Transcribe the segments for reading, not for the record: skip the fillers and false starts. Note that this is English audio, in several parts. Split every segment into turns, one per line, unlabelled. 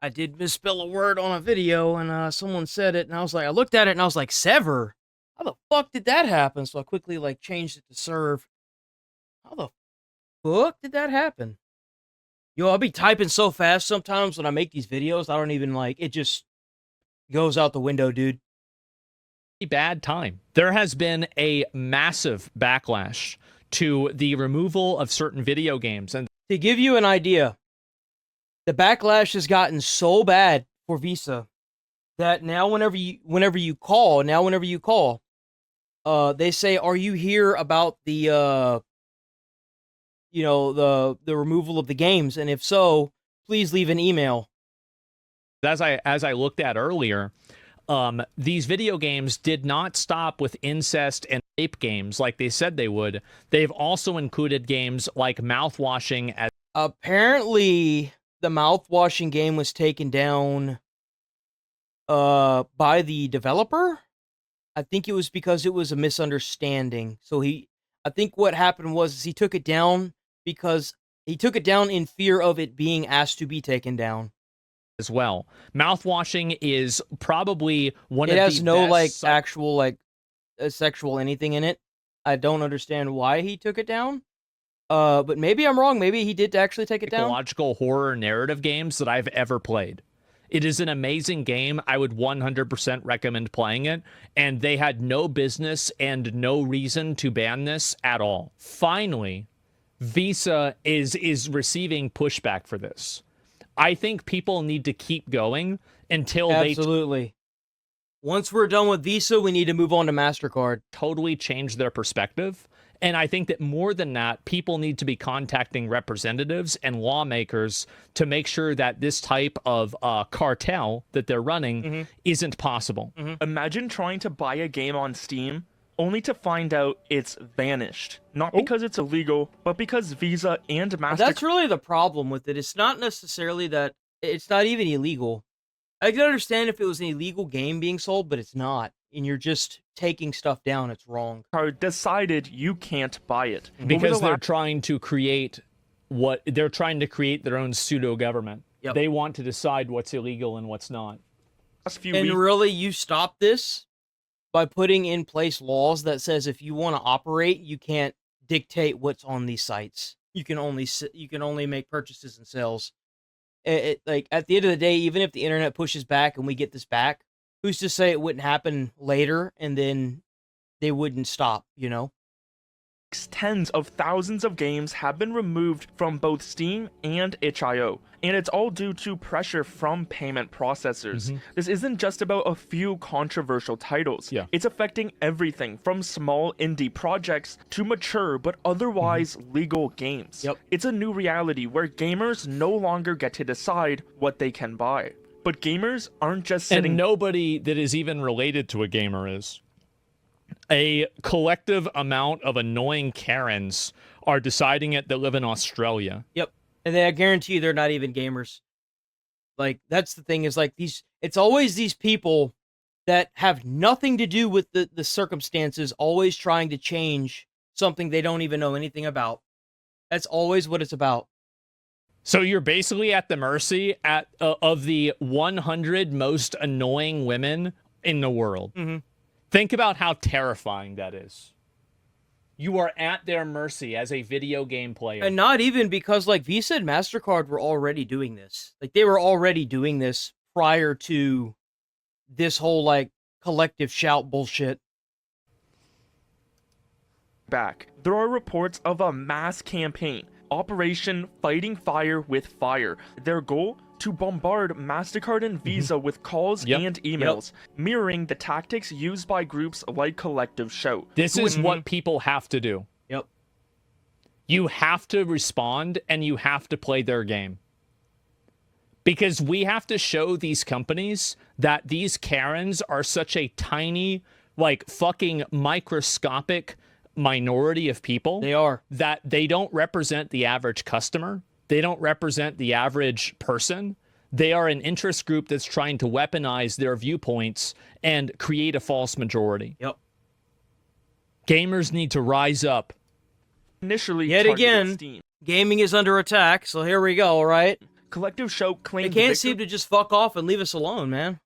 I did misspell a word on a video, and someone said it, and I was like, I looked at it, and I was like, sever? How the fuck did that happen? So I quickly, like, changed it to serve. How the fuck did that happen? Yo, I'll be typing so fast sometimes when I make these videos, I don't even, like, it just goes out the window, dude.
Bad time. There has been a massive backlash to the removal of certain video games. And
to give you an idea, the backlash has gotten so bad for Visa that now whenever you call, they say, "Are you here about the the removal of the games? And if so, please leave an email."
as I looked at earlier, these video games did not stop with incest and rape games like they said they would. They've also included games like mouthwashing. As
apparently, the mouthwashing game was taken down by the developer. I think it was because it was a misunderstanding. So I think what happened was he took it down because he took it down in fear of it being asked to be taken down.
As well, mouthwashing is probably one of the best.
It has no like actual like sexual anything in it. I don't understand why he took it down. But maybe I'm wrong. Maybe he did actually take it down.
Psychological horror narrative games that I've ever played. It is an amazing game. I would 100% recommend playing it. And they had no business and no reason to ban this at all. Finally, Visa is receiving pushback for this. I think people need to keep going until
absolutely. Once we're done with Visa, we need to move on to MasterCard.
Totally change their perspective. And I think that more than that, people need to be contacting representatives and lawmakers to make sure that this type of cartel that they're running isn't possible.
Imagine trying to buy a game on Steam only to find out it's vanished. Not because it's illegal, but because Visa and MasterCard...
That's really the problem with it. It's not necessarily that... It's not even illegal. I can understand if it was an illegal game being sold, but it's not. And you're just taking stuff down. It's wrong.
Decided you can't buy it.
Because they're trying to create their own pseudo-government.
Yep.
They want to decide what's illegal and what's not.
And really, you stop this by putting in place laws that says if you want to operate, you can't dictate what's on these sites. You can only make purchases and sales. Like at the end of the day, even if the internet pushes back and we get this back, who's to say it wouldn't happen later and then they wouldn't stop, you know?
Tens of thousands of games have been removed from both Steam and itch.io, and it's all due to pressure from payment processors. This isn't just about a few controversial titles. It's affecting everything from small indie projects to mature but otherwise legal games. It's a new reality where gamers no longer get to decide what they can buy. But gamers aren't just sitting...
And nobody that is even related to a gamer is. A collective amount of annoying Karens are deciding it that live in Australia.
Yep. And I guarantee you they're not even gamers. Like, that's the thing is, like, it's always these people that have nothing to do with the circumstances, always trying to change something they don't even know anything about. That's always what it's about.
So you're basically at the mercy of the 100 most annoying women in the world. Think about how terrifying that is. You are at their mercy as a video game player.
And not even because, like, Visa and MasterCard were already doing this. Like, they were already doing this prior to this whole, like, collective shout bullshit.
There are reports of a mass campaign, Operation Fighting Fire with Fire. Their goal? To bombard MasterCard and Visa with calls and emails, mirroring the tactics used by groups like Collective Shout.
This is what people have to do. You have to respond and you have to play their game. Because we have to show these companies that these Karens are such a tiny, like, fucking microscopic minority of people.
They are.
That they don't represent the average customer. They don't represent the average person. They are an interest group that's trying to weaponize their viewpoints and create a false majority. Gamers need to rise up.
Initially,
yet again, gaming is under attack, so here we go, right?
Collective Shout
They
claimed
can't seem to just fuck off and leave us alone, man.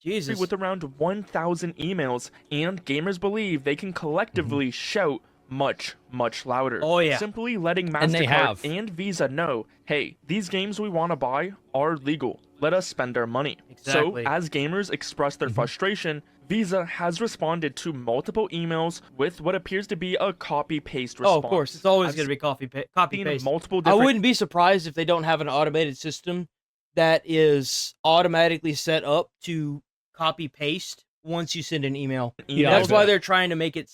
Jesus.
with around 1,000 emails, and gamers believe they can collectively shout much, much louder.
Oh, yeah.
Simply letting
And they have.
MasterCard and Visa know, hey, these games we want to buy are legal. Let us spend our money.
Exactly.
So, as gamers express their frustration, Visa has responded to multiple emails with what appears to be a copy-paste response.
Oh, of course. It's always
I've
going to be
seen
copy-paste.
multiple
I
different
wouldn't be surprised if they don't have an automated system that is automatically set up to copy-paste once you send an email.
Yeah,
That's
I
why
bet.
they're trying to make it...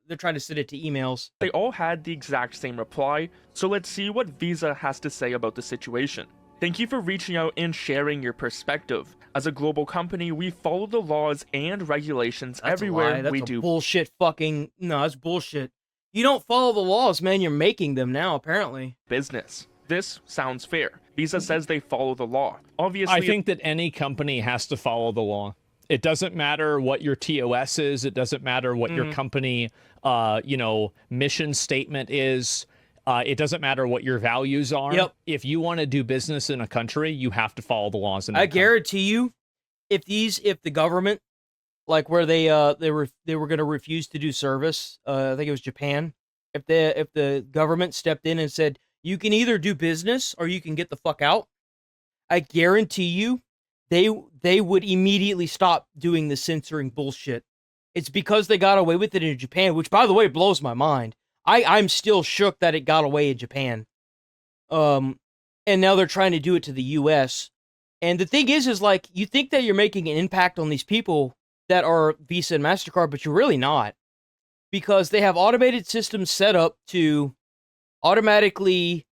they're trying to send it to emails.
They all had the exact same reply, so let's see what Visa has to say about the situation. Thank you for reaching out and sharing your perspective. As a global company, we follow the laws and regulations
That's
everywhere
a lie. That's
we
a
do
bullshit fucking... No, that's bullshit. You don't follow the laws, man. You're making them now, apparently.
business. This sounds fair. Visa says they follow the law. Obviously,
I think that any company has to follow the law. It doesn't matter what your TOS is. It doesn't matter what your company, mission statement is. It doesn't matter what your values are.
Yep.
If you want to do business in a country, you have to follow the laws in that
I
country.
guarantee you, if the government, like where they were going to refuse to do service, I think it was Japan. If the government stepped in and said you can either do business or you can get the fuck out, I guarantee you, they would immediately stop doing the censoring bullshit. It's because they got away with it in Japan, which, by the way, blows my mind. I'm still shook that it got away in Japan. And now they're trying to do it to the U.S. And the thing is like, you think that you're making an impact on these people that are Visa and MasterCard, but you're really not. Because they have automated systems set up to automatically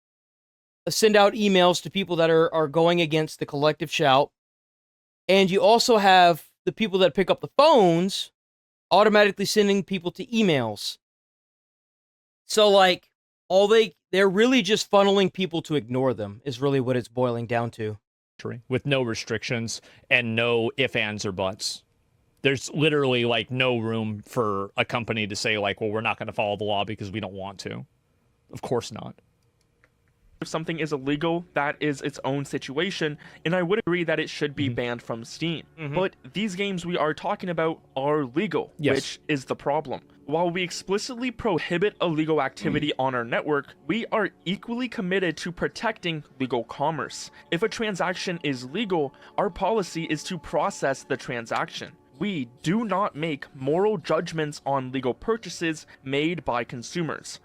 send out emails to people that are going against the collective shout. And you also have the people that pick up the phones automatically sending people to emails. So, like, they're really just funneling people to ignore them is really what it's boiling down to.
With no restrictions and no ifs, ands, or buts. There's literally, like, no room for a company to say, like, well, we're not going to follow the law because we don't want to. Of course not.
if something is illegal, that is its own situation, and I would agree that it should be banned from Steam. But these games we are talking about are legal, which is the problem. While we explicitly prohibit illegal activity on our network, we are equally committed to protecting legal commerce. If a transaction is legal, our policy is to process the transaction. We do not make moral judgments on legal purchases made by consumers.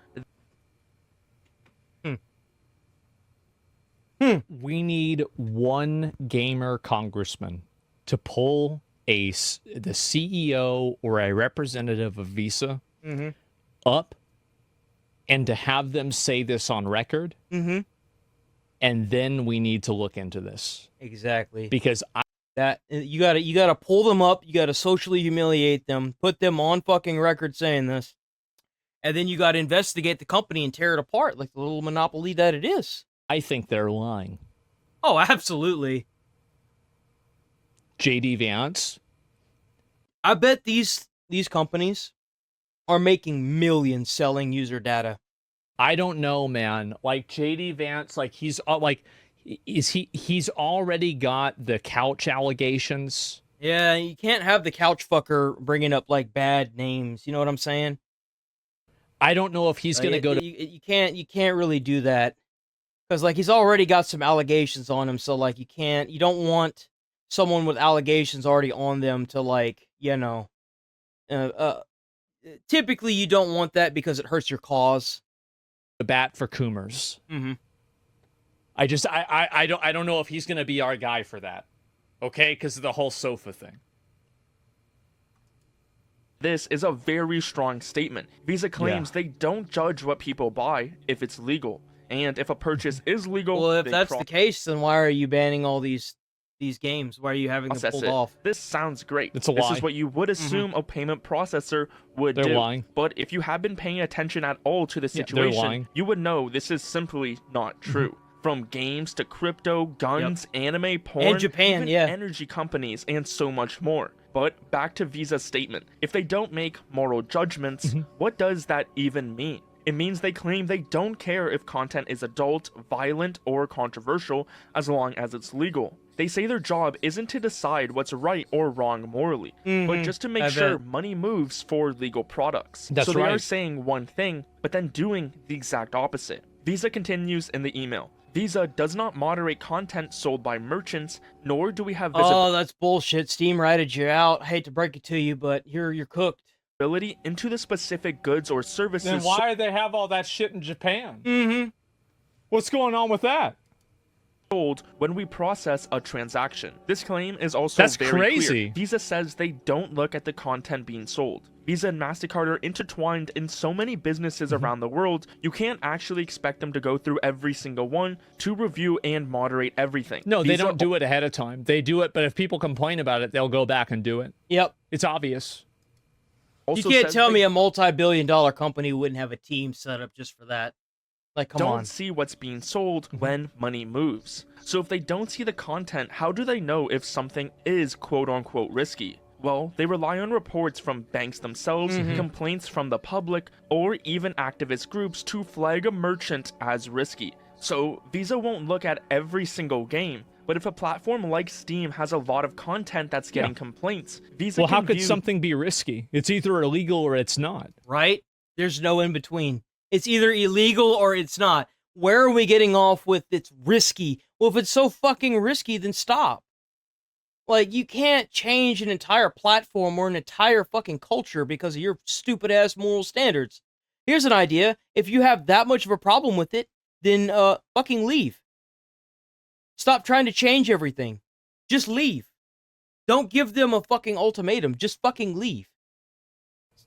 We need one gamer congressman to pull the CEO or a representative of Visa up and to have them say this on record. And then we need to look into this.
Exactly.
Because
you gotta pull them up, you gotta socially humiliate them, put them on fucking record saying this, and then you gotta investigate the company and tear it apart like the little monopoly that it is.
I think they're lying.
Oh, absolutely.
JD Vance.
I bet these companies are making millions selling user data.
I don't know, man. Like JD Vance, like he's already got the couch allegations.
Yeah, you can't have the couch fucker bringing up like bad names. You know what I'm saying?
I don't know if he's gonna go to.
You can't really do that because like he's already got some allegations on him. So like you don't want someone with allegations already on them to like typically you don't want that because it hurts your cause.
The bat for Coomers. I don't know if he's gonna be our guy for that. Okay, because of the whole sofa thing.
This is a very strong statement. Visa claims they don't judge what people buy if it's legal, and if a purchase is legal.
Well, if that's the case, then why are you banning all these games? Why are you having them pulled off?
This sounds great.
It's a lie.
This is what you would assume a payment processor would
They're
do.
lying.
But if you have been paying attention at all to the situation, you would know this is simply not true. From games to crypto, guns, anime, porn,
and Japan,
even energy companies, and so much more. But back to Visa's statement. If they don't make moral judgments, what does that even mean? It means they claim they don't care if content is adult, violent, or controversial as long as it's legal. They say their job isn't to decide what's right or wrong morally, but just to make sure money moves for legal products.
That's
so they
right.
are saying one thing, but then doing the exact opposite. Visa continues in the email. Visa does not moderate content sold by merchants, nor do we have
Oh, that's bullshit. Steam ratted you out. Hate to break it to you, but you're cooked.
visibility into the specific goods or services.
Then why do they have all that shit in Japan?
Mm-hmm.
What's going on with that?
Sold when we process a transaction. This claim is also
That's
very
crazy.
clear. Visa says they don't look at the content being sold. Visa and MasterCard are intertwined in so many businesses around the world, you can't actually expect them to go through every single one to review and moderate everything.
No, they
Visa
don't do it ahead of time. They do it, but if people complain about it, they'll go back and do it.
Yep.
It's obvious.
also
You can't
says
tell
they
me a multi-billion-dollar company wouldn't have a team set up just for that. Like, come
don't
on.
see what's being sold when money moves. So if they don't see the content, how do they know if something is quote-unquote risky? Well, they rely on reports from banks themselves, complaints from the public, or even activist groups to flag a merchant as risky. So Visa won't look at every single game, but if a platform like Steam has a lot of content that's getting complaints, Visa
Well, how
can
could
view
something be risky? It's either illegal or it's not.
Right? There's no in between. It's either illegal or it's not. Where are we getting off with it's risky? Well, if it's so fucking risky, then stop. Like, you can't change an entire platform or an entire fucking culture because of your stupid ass moral standards. Here's an idea. If you have that much of a problem with it, then fucking leave. Stop trying to change everything. Just leave. Don't give them a fucking ultimatum. Just fucking leave.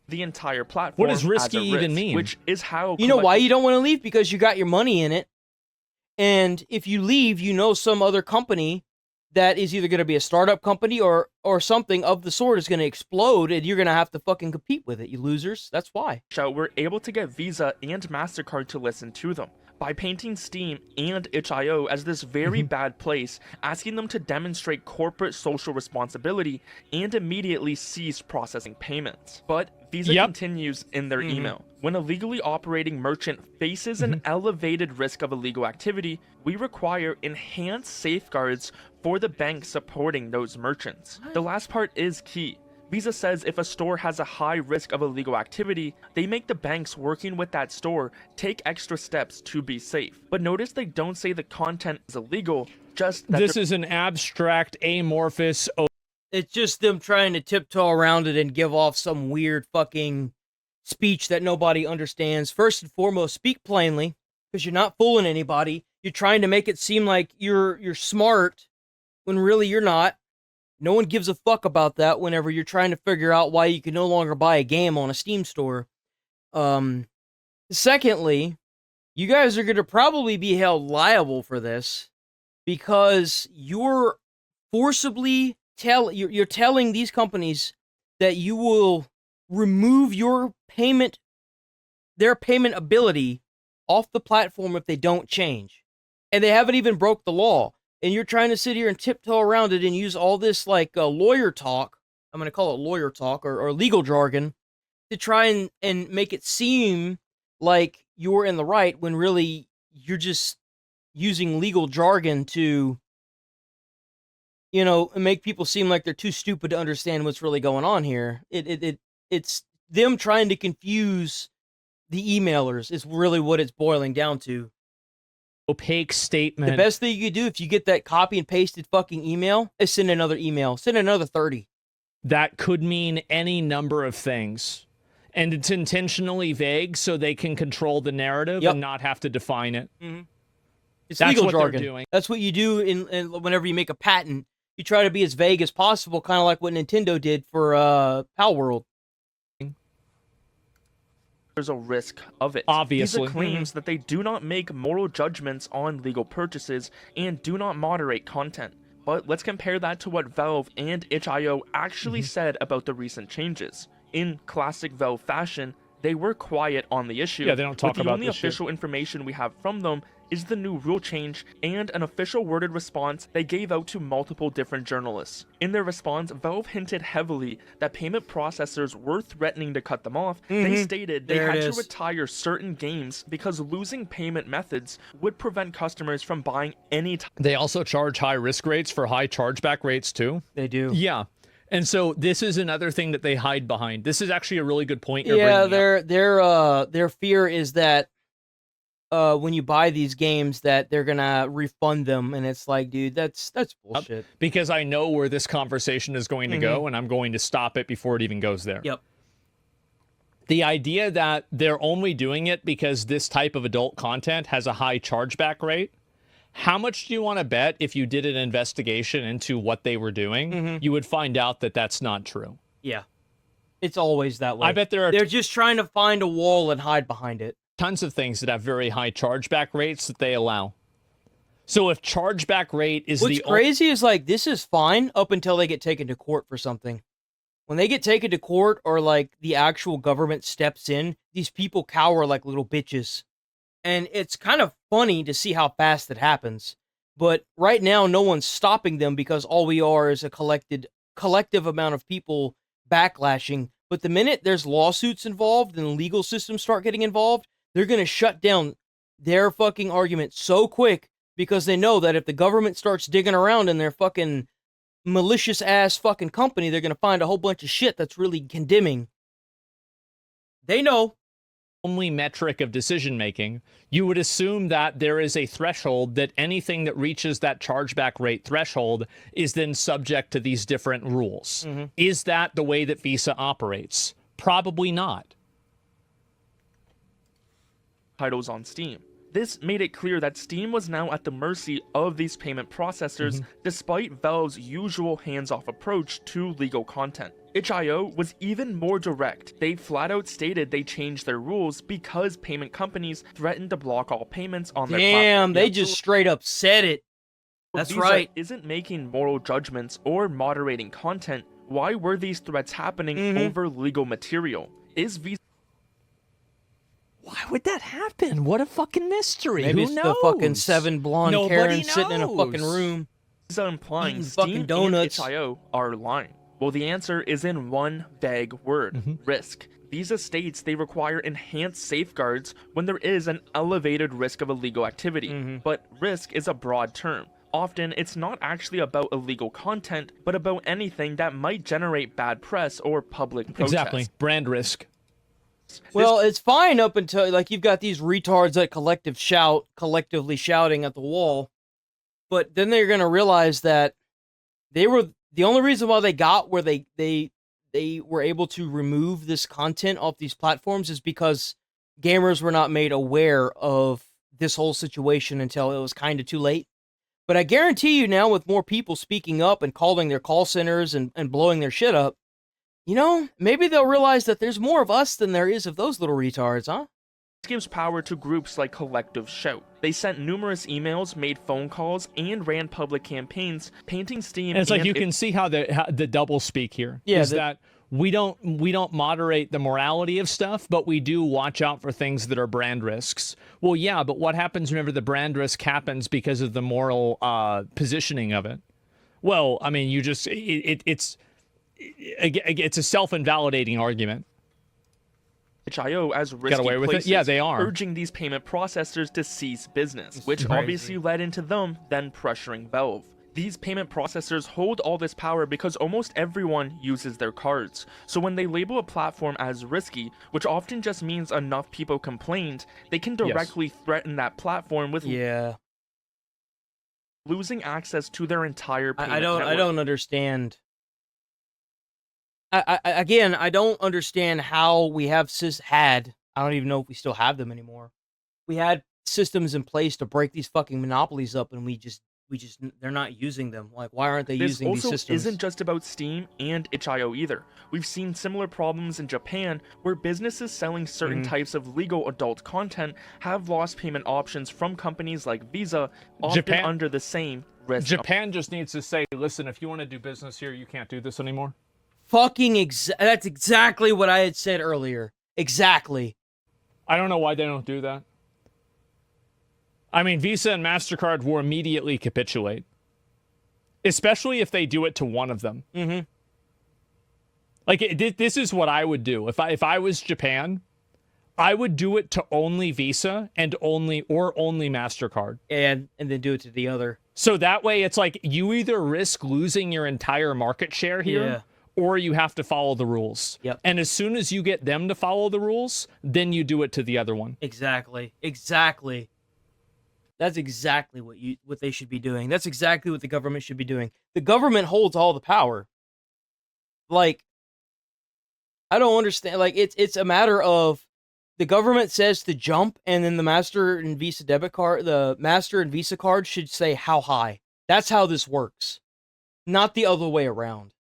the entire platform.
What does risky
as a
even
risk,
mean?
Which is how
You know why you don't want to leave? Because you got your money in it. And if you leave, you know some other company that is either going to be a startup company or something of the sort is going to explode, and you're going to have to fucking compete with it, you losers. That's why.
We're able to get Visa and MasterCard to listen to them by painting Steam and itch.io as this very bad place, asking them to demonstrate corporate social responsibility and immediately cease processing payments. But Visa continues in their email. When a legally operating merchant faces an elevated risk of illegal activity, we require enhanced safeguards for the bank supporting those merchants. The last part is key. Visa says if a store has a high risk of illegal activity, they make the banks working with that store take extra steps to be safe. But notice they don't say the content is illegal, just that
this is an abstract, amorphous.
It's just them trying to tiptoe around it and give off some weird fucking speech that nobody understands. First and foremost, speak plainly, because you're not fooling anybody. You're trying to make it seem like you're smart when really you're not. No one gives a fuck about that whenever you're trying to figure out why you can no longer buy a game on a Steam store. Secondly, you guys are going to probably be held liable for this because you're forcibly you're telling these companies that you will remove their payment ability off the platform if they don't change. And they haven't even broke the law. And you're trying to sit here and tiptoe around it and use all this like lawyer talk, I'm going to call it lawyer talk or legal jargon, to try and make it seem like you're in the right when really you're just using legal jargon to, you know, make people seem like they're too stupid to understand what's really going on here. It's them trying to confuse the emailers is really what it's boiling down to.
Opaque statement.
The best thing you could do if you get that copy and pasted fucking email is send another email. Send another 30.
That could mean any number of things. And it's intentionally vague so they can control the narrative and not have to define it.
It's
That's
legal
what
jargon.
they're doing.
That's what you do in whenever you make a patent. You try to be as vague as possible, kind of like what Nintendo did for Pal World.
there's a risk of it.
Obviously.
Visa claims that they do not make moral judgments on legal purchases and do not moderate content. But let's compare that to what Valve and itch.io actually said about the recent changes. In classic Valve fashion, they were quiet on the issue.
Yeah, they don't talk
but the
about
only
this shit.
official information we have from them is the new rule change and an official worded response they gave out to multiple different journalists. In their response, Valve hinted heavily that payment processors were threatening to cut them off. They stated they had to retire certain games because losing payment methods would prevent customers from buying any time.
They also charge high risk rates for high chargeback rates too.
They do.
Yeah. And so this is another thing that they hide behind. This is actually a really good point you're bringing up.
Their fear is that when you buy these games that they're gonna refund them, and it's like, dude, that's bullshit.
Because I know where this conversation is going to go, and I'm going to stop it before it even goes there.
Yep.
The idea that they're only doing it because this type of adult content has a high chargeback rate. How much do you want to bet if you did an investigation into what they were doing, you would find out that that's not true?
Yeah. It's always that way.
I bet they're
just trying to find a wall and hide behind it.
Tons of things that have very high chargeback rates that they allow. So if chargeback rate is
What's crazy is, like, this is fine up until they get taken to court for something. When they get taken to court or, like, the actual government steps in, these people cower like little bitches. And it's kind of funny to see how fast it happens. But right now, no one's stopping them because all we are is a collective amount of people backlashing. But the minute there's lawsuits involved and legal systems start getting involved, they're going to shut down their fucking argument so quick because they know that if the government starts digging around in their fucking malicious ass fucking company, they're going to find a whole bunch of shit that's really condemning. They know.
Only metric of decision making, you would assume that there is a threshold that anything that reaches that chargeback rate threshold is then subject to these different rules. Is that the way that Visa operates? Probably not.
Titles on Steam. This made it clear that Steam was now at the mercy of these payment processors, despite Valve's usual hands-off approach to legal content. itch.io was even more direct. They flat out stated they changed their rules because payment companies threatened to block all payments on their platform.
Damn, they just straight up said it. That's
Visa
right.
Isn't making moral judgments or moderating content. Why were these threats happening over legal material? Is Visa...
Why would that happen? What a fucking mystery.
Maybe
Who
it's
knows?
the fucking 7 blonde
Nobody
Karens sitting in a fucking
knows.
room.
Visa implying
Eating
Steam
fucking donuts.
and itch.io are lying? Well, the answer is in one vague word: risk. Visa states they require enhanced safeguards when there is an elevated risk of illegal activity, but risk is a broad term. Often, it's not actually about illegal content, but about anything that might generate bad press or public protest.
Exactly. Brand risk.
Well, it's fine up until, like, you've got these retards that collectively shouting at the wall, but then they're gonna realize that they were the only reason why they got where they were able to remove this content off these platforms is because gamers were not made aware of this whole situation until it was kind of too late. But I guarantee you now, with more people speaking up and calling their call centers and blowing their shit up, you know, maybe they'll realize that there's more of us than there is of those little retards, huh?
This gives power to groups like Collective Shout. They sent numerous emails, made phone calls, and ran public campaigns painting Steam.
And it's like you can see how the double speak here.
Yeah,
that we don't moderate the morality of stuff, but we do watch out for things that are brand risks. Well, yeah, but what happens whenever the brand risk happens because of the moral positioning of it? Well, I mean, you just it's a self-invalidating argument.
itch.io as risky
away with
places,
it? Yeah, they are.
urging these payment processors to cease business, which obviously led into them then pressuring Valve. These payment processors hold all this power because almost everyone uses their cards. So when they label a platform as risky, which often just means enough people complained, they can directly threaten that platform with losing access to their entire payment network.
I don't understand. I don't understand how we have I don't even know if we still have them anymore. We had systems in place to break these fucking monopolies up, and they're not using them. Like, why aren't they using these systems?
This also isn't just about Steam and itch.io either. We've seen similar problems in Japan, where businesses selling certain types of legal adult content have lost payment options from companies like Visa, often under the same risk.
Japan just needs to say, listen, if you want to do business here, you can't do this anymore.
That's exactly what I had said earlier. Exactly.
I don't know why they don't do that. I mean, Visa and MasterCard will immediately capitulate, especially if they do it to one of them.
Mm-hmm.
Like, this is what I would do. If I was Japan, I would do it to only Visa and only MasterCard.
And then do it to the other.
So that way it's like you either risk losing your entire market share here or you have to follow the rules.
Yep.
And as soon as you get them to follow the rules, then you do it to the other one.
Exactly. That's exactly what they should be doing. That's exactly what the government should be doing. The government holds all the power. Like, I don't understand. Like, it's a matter of the government says to jump, and then the Master and Visa card should say how high. That's how this works. Not the other way around.